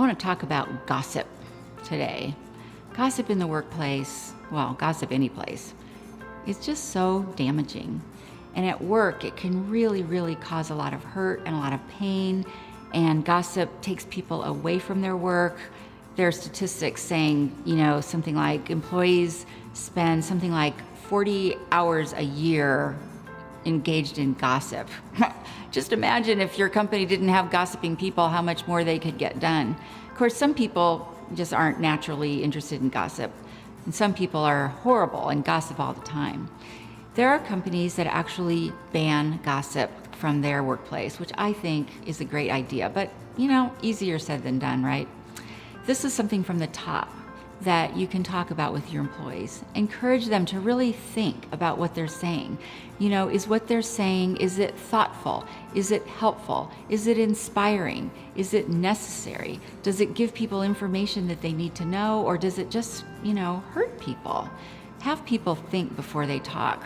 want to talk about gossip today. Gossip in the workplace, well, gossip any place, is just so damaging. And at work, it can really cause a lot of hurt and a lot of pain. And gossip takes people away from their work. There are statistics saying, something like employees spend something like 40 hours a year engaged in gossip. Just imagine if your company didn't have gossiping people, how much more they could get done. Of course, some people just aren't naturally interested in gossip, and some people are horrible and gossip all the time. There are companies that actually ban gossip from their workplace, which I think is a great idea, but easier said than done, right? This is something from the top that you can talk about with your employees. Encourage them to really think about what they're saying. Is what they're saying, is it thoughtful? Is it helpful? Is it inspiring? Is it necessary? Does it give people information that they need to know, or does it just, hurt people? Have people think before they talk.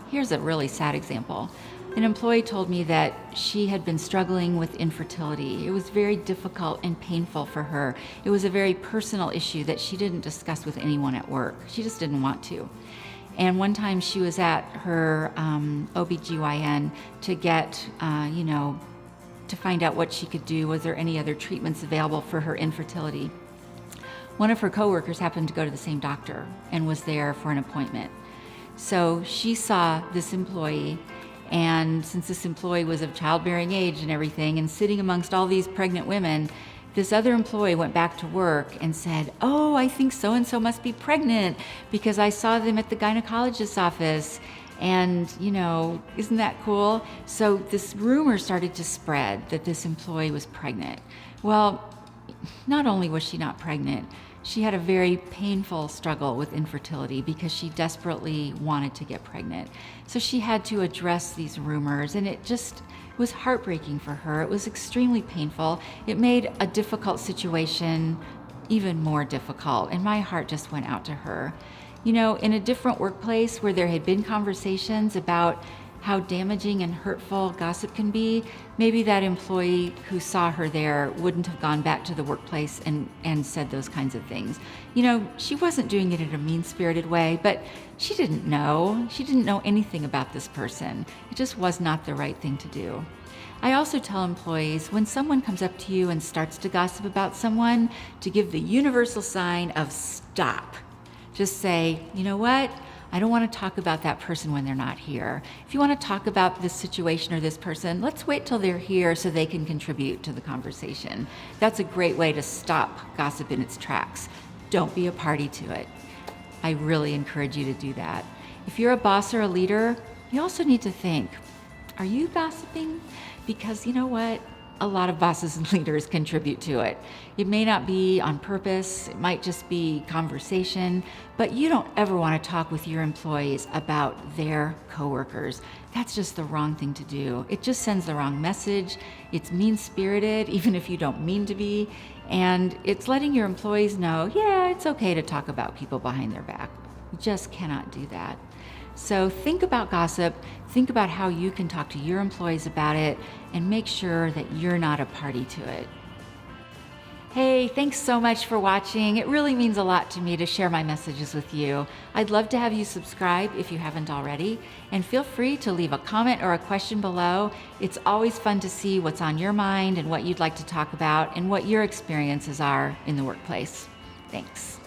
Here's a really sad example. An employee told me that she had been struggling with infertility. It was very difficult and painful for her. It was a very personal issue that she didn't discuss with anyone at work. She just didn't want to. And one time she was at her OBGYN to get, to find out what she could do. Was there any other treatments available for her infertility? One of her coworkers happened to go to the same doctor and was there for an appointment. So she saw this employee, and since this employee was of childbearing age and everything, and sitting amongst all these pregnant women, this other employee went back to work and said, "Oh, I think so-and-so must be pregnant because I saw them at the gynecologist's office. And, isn't that cool?" So this rumor started to spread that this employee was pregnant. Well, not only was she not pregnant, she had a very painful struggle with infertility because she desperately wanted to get pregnant. So she had to address these rumors, and it was heartbreaking for her. It was extremely painful. It made a difficult situation even more difficult, and my heart just went out to her. In a different workplace where there had been conversations about how damaging and hurtful gossip can be, maybe that employee who saw her there wouldn't have gone back to the workplace and said those kinds of things. She wasn't doing it in a mean-spirited way, but she didn't know. She didn't know anything about this person. It just was not the right thing to do. I also tell employees, when someone comes up to you and starts to gossip about someone, to give the universal sign of stop. Just say, "You know what? I don't want to talk about that person when they're not here. If you want to talk about this situation or this person, let's wait till they're here so they can contribute to the conversation." That's a great way to stop gossip in its tracks. Don't be a party to it. I really encourage you to do that. If you're a boss or a leader, you also need to think, are you gossiping? Because you know what? A lot of bosses and leaders contribute to it. It may not be on purpose, it might just be conversation, but you don't ever want to talk with your employees about their coworkers. That's just the wrong thing to do. It just sends the wrong message. It's mean-spirited, even if you don't mean to be, and it's letting your employees know, yeah, it's okay to talk about people behind their back. You just cannot do that. So think about gossip, think about how you can talk to your employees about it, and make sure that you're not a party to it. Hey, thanks so much for watching. It really means a lot to me to share my messages with you. I'd love to have you subscribe if you haven't already, and feel free to leave a comment or a question below. It's always fun to see what's on your mind and what you'd like to talk about and what your experiences are in the workplace. Thanks.